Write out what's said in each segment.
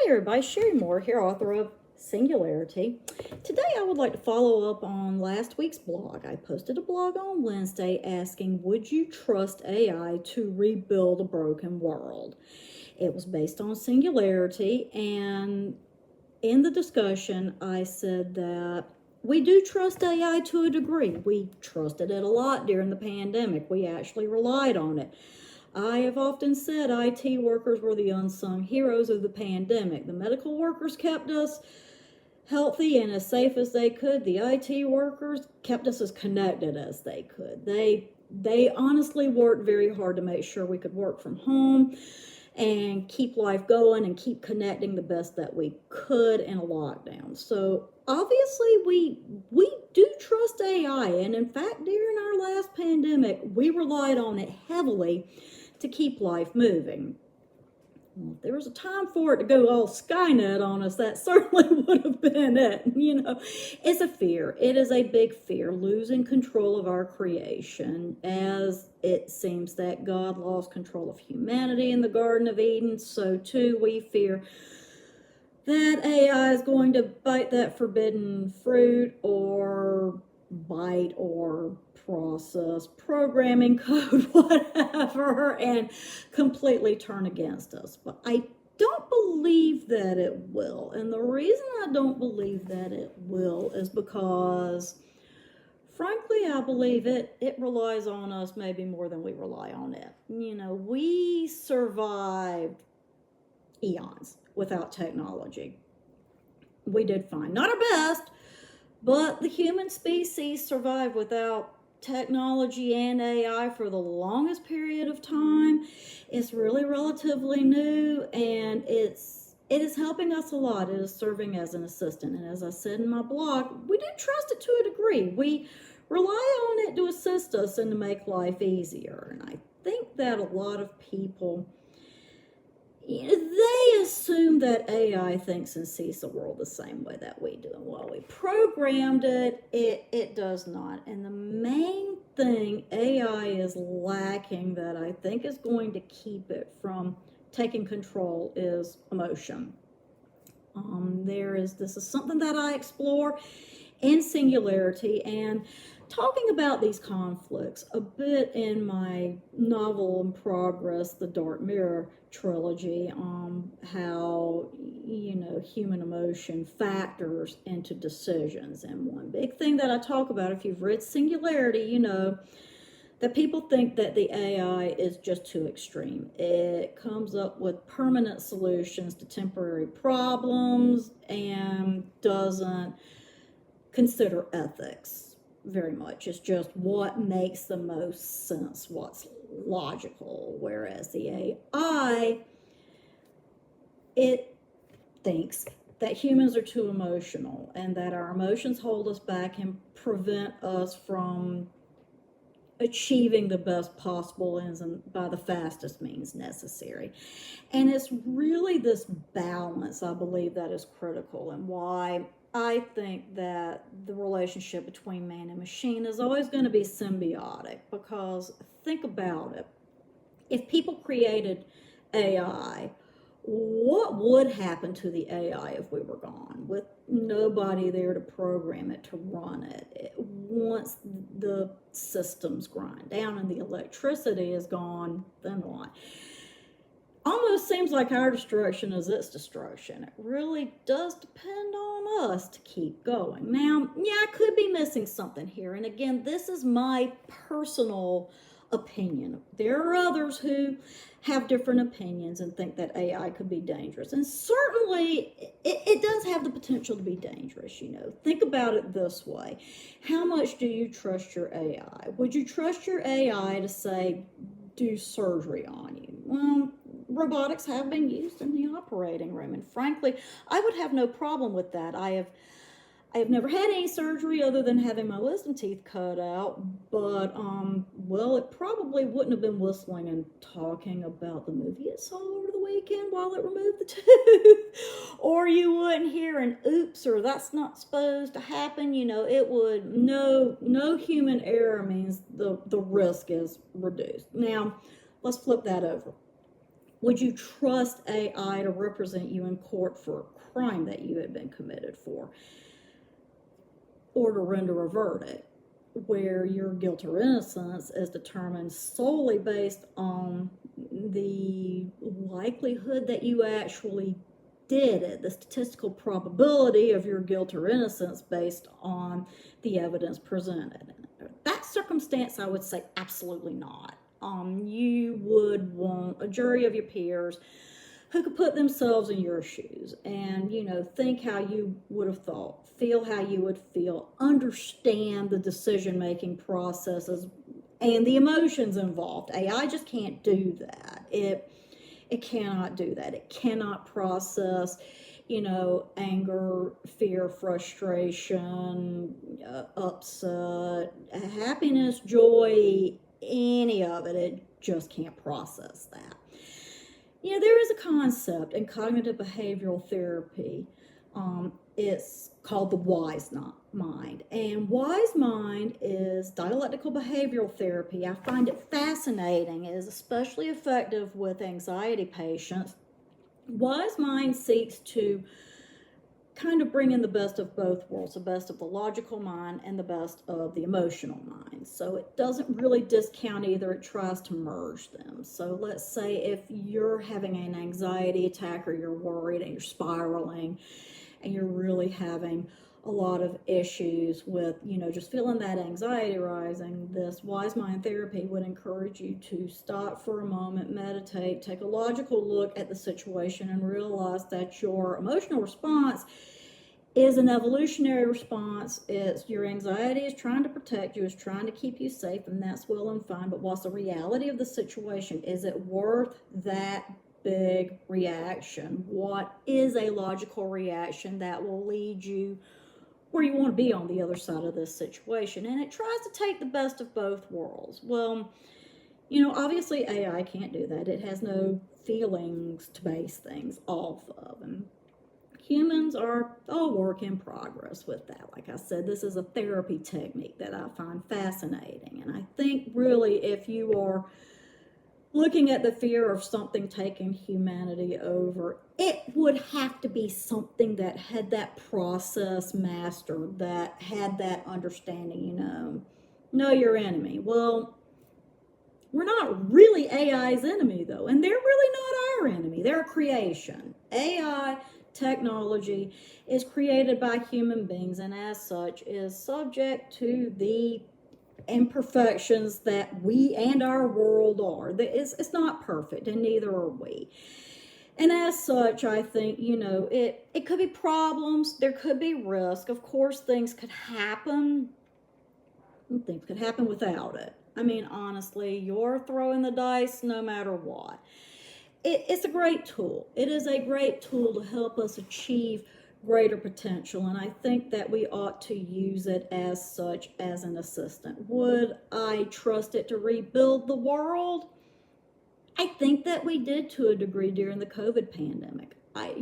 Hi everybody, Sherry Moore here, author of Singularity. Today I would like to follow up on last week's blog. I posted a blog on Wednesday asking, would you trust AI to rebuild a broken world? It was based on singularity, and in the discussion I said that we do trust AI to a degree. We trusted it a lot during the pandemic. We actually relied on it. I have often said IT workers were the unsung heroes of the pandemic. The medical workers kept us healthy and as safe as they could. The IT workers kept us as connected as they could. They honestly worked very hard to make sure we could work from home and keep life going and keep connecting the best that we could in a lockdown. So obviously we do trust AI, and in fact during our last pandemic we relied on it heavily to keep life moving. Well, if there was a time for it to go all Skynet on us, that certainly would have been it. It's a fear. It is a big fear, losing control of our creation, as it seems that God lost control of humanity in the Garden of Eden. So too we fear that AI is going to bite that forbidden fruit or bite or process programming code, whatever, and completely turn against us. But I don't believe that it will. And the reason I don't believe that it will is because, frankly, I believe it relies on us maybe more than we rely on it. We survived eons without technology. We did fine. Not our best, but the human species survived without technology and AI for the longest period of time. It's really relatively new, and it is helping us a lot. It is serving as an assistant. And as I said in my blog, we do trust it to a degree. We rely on it to assist us and to make life easier. And I think that a lot of people, they assume that AI thinks and sees the world the same way that we do. And while we programmed it, it does not. And the main thing AI is lacking that I think is going to keep it from taking control is emotion. This is something that I explore in Singularity, and talking about these conflicts a bit in my novel in progress, the Dark Mirror trilogy, how human emotion factors into decisions. And one big thing that I talk about, if you've read Singularity, that people think that the AI is just too extreme. It comes up with permanent solutions to temporary problems and doesn't consider ethics very much. It's just what makes the most sense, what's logical. Whereas the AI, it thinks that humans are too emotional and that our emotions hold us back and prevent us from achieving the best possible ends and by the fastest means necessary. And it's really this balance, I believe, that is critical, and why I think that the relationship between man and machine is always going to be symbiotic. Because think about it. If people created AI, what would happen to the AI if we were gone, with nobody there to program it, to run it? Once the systems grind down and the electricity is gone, then what? Almost seems like our destruction is its destruction. It really does depend on us to keep going. Now, I could be missing something here. And again, this is my personal opinion. There are others who have different opinions and think that AI could be dangerous. And certainly it does have the potential to be dangerous. Think about it this way. How much do you trust your AI? Would you trust your AI to, say, do surgery on you? Well, robotics have been used in the operating room, and frankly, I would have no problem with that. I have never had any surgery other than having my wisdom teeth cut out, but it probably wouldn't have been whistling and talking about the movie it saw over the weekend while it removed the tooth. Or you wouldn't hear an oops, or that's not supposed to happen. It would, no human error means the risk is reduced. Now, let's flip that over. Would you trust AI to represent you in court for a crime that you had been committed for, or to render a verdict where your guilt or innocence is determined solely based on the likelihood that you actually did it, the statistical probability of your guilt or innocence based on the evidence presented? That circumstance, I would say absolutely not. You would want a jury of your peers who could put themselves in your shoes and, think how you would have thought, feel how you would feel, understand the decision-making processes and the emotions involved. AI just can't do that. It cannot do that. It cannot process, anger, fear, frustration, upset, happiness, joy, any of it. It just can't process that. There is a concept in cognitive behavioral therapy. It's called the wise mind. And wise mind is dialectical behavioral therapy. I find it fascinating. It is especially effective with anxiety patients. Wise mind seeks to kind of bring in the best of both worlds, the best of the logical mind and the best of the emotional mind. So it doesn't really discount either, it tries to merge them. So let's say if you're having an anxiety attack or you're worried and you're spiraling and you're really having a lot of issues with, just feeling that anxiety rising, this wise mind therapy would encourage you to stop for a moment, meditate, take a logical look at the situation and realize that your emotional response is an evolutionary response. It's your anxiety is trying to protect you, is trying to keep you safe, and that's well and fine. But what's the reality of the situation? Is it worth that big reaction? What is a logical reaction that will lead you where you want to be on the other side of this situation? And it tries to take the best of both worlds. Well, obviously AI can't do that. It has no feelings to base things off of. And humans are a work in progress with that. Like I said, this is a therapy technique that I find fascinating. And I think really if you are looking at the fear of something taking humanity over, it would have to be something that had that process mastered, that had that understanding, know your enemy. Well, we're not really AI's enemy, though, and they're really not our enemy. They're a creation. AI technology is created by human beings, and as such is subject to the imperfections that we and our world are. It's not perfect, and neither are we. And as such, I think, it could be problems, there could be risk. Of course, things could happen. Things could happen without it. I mean, honestly, you're throwing the dice no matter what. It's a great tool. It is a great tool to help us achieve greater potential, and I think that we ought to use it as such, as an assistant. Would I trust it to rebuild the world? I think that we did to a degree during the COVID pandemic. I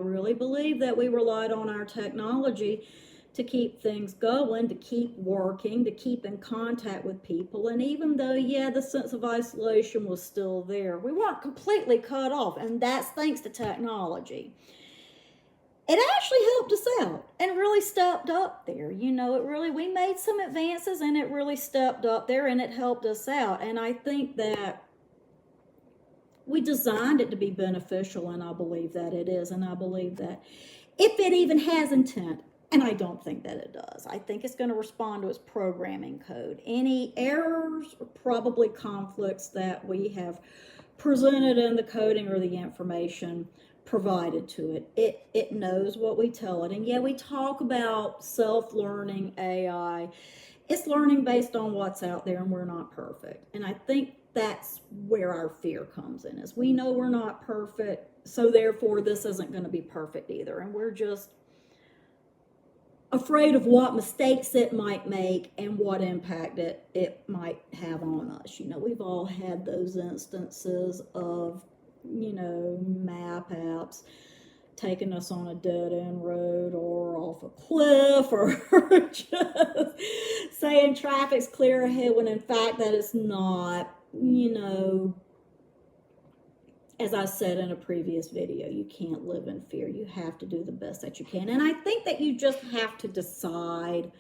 really believe that we relied on our technology to keep things going, to keep working, to keep in contact with people. And even though, the sense of isolation was still there, we weren't completely cut off, and that's thanks to technology. It actually helped us out and really stepped up there. We made some advances and it really stepped up there and it helped us out. And I think that we designed it to be beneficial, and I believe that it is. And I believe that if it even has intent, and I don't think that it does, I think it's going to respond to its programming code. Any errors or probably conflicts that we have presented in the coding or the information provided to it, it knows what we tell it. And we talk about self-learning AI. It's learning based on what's out there, and we're not perfect. And I think that's where our fear comes in, is we know we're not perfect, so therefore this isn't going to be perfect either. And we're just afraid of what mistakes it might make and what impact it might have on us. We've all had those instances of map apps taking us on a dead-end road or off a cliff, or just saying traffic's clear ahead when in fact that it's not. as I said in a previous video, you can't live in fear. You have to do the best that you can. And I think that you just have to decide,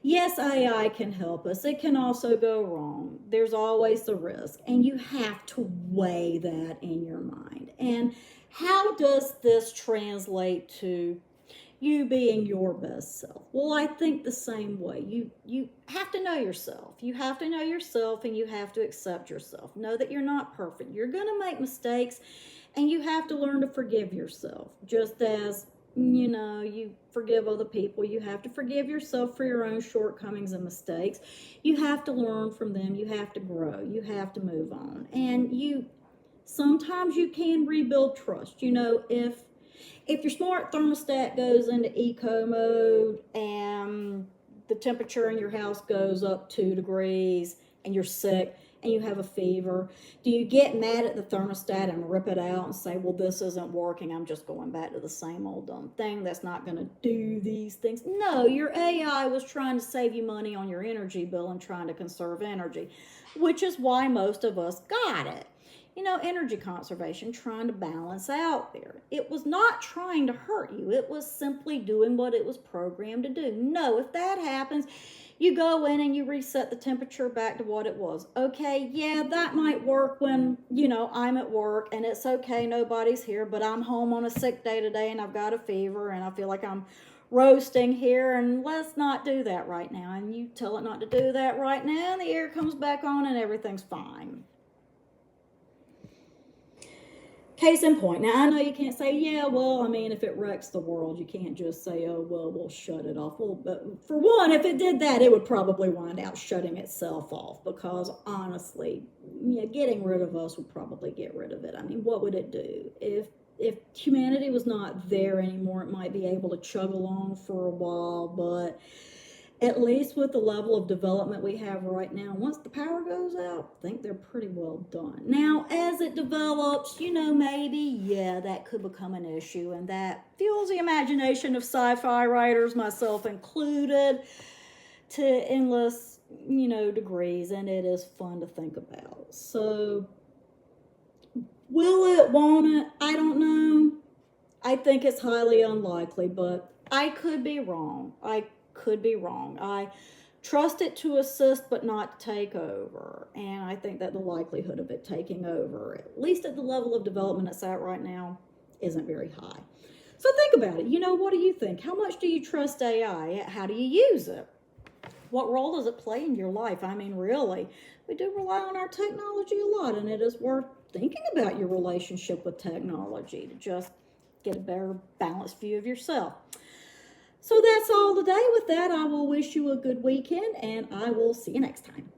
yes, AI can help us. It can also go wrong. There's always the risk. And you have to weigh that in your mind. And how does this translate to you being your best self? Well, I think the same way. You have to know yourself. You have to know yourself, and you have to accept yourself. Know that you're not perfect. You're going to make mistakes, and you have to learn to forgive yourself. Just as, you forgive other people, you have to forgive yourself for your own shortcomings and mistakes. You have to learn from them. You have to grow. You have to move on. And sometimes you can rebuild trust. If your smart thermostat goes into eco mode and the temperature in your house goes up 2 degrees and you're sick and you have a fever, do you get mad at the thermostat and rip it out and say, well, this isn't working, I'm just going back to the same old dumb thing that's not going to do these things? No, your AI was trying to save you money on your energy bill and trying to conserve energy, which is why most of us got it. Energy conservation, trying to balance out there. It was not trying to hurt you. It was simply doing what it was programmed to do. No, if that happens, you go in and you reset the temperature back to what it was. Okay, yeah, that might work when, I'm at work and it's okay, nobody's here, but I'm home on a sick day today and I've got a fever and I feel like I'm roasting here, and let's not do that right now. And you tell it not to do that right now, and the air comes back on and everything's fine. Case in point. Now, I know you can't say, if it wrecks the world, you can't just say, we'll shut it off. Well, but for one, if it did that, it would probably wind out shutting itself off, because honestly, getting rid of us would probably get rid of it. What would it do? If humanity was not there anymore, it might be able to chug along for a while, but at least with the level of development we have right now, once the power goes out, I think they're pretty well done. Now, as it develops, maybe, that could become an issue, and that fuels the imagination of sci-fi writers, myself included, to endless, degrees, and it is fun to think about. So, will it, won't it? I don't know. I think it's highly unlikely, but I could be wrong. I trust it to assist, but not to take over. And I think that the likelihood of it taking over, at least at the level of development it's at right now, isn't very high. So think about it. What do you think? How much do you trust AI? How do you use it? What role does it play in your life? Really, we do rely on our technology a lot, and it is worth thinking about your relationship with technology to just get a better balanced view of yourself. So that's all today. With that, I will wish you a good weekend, and I will see you next time.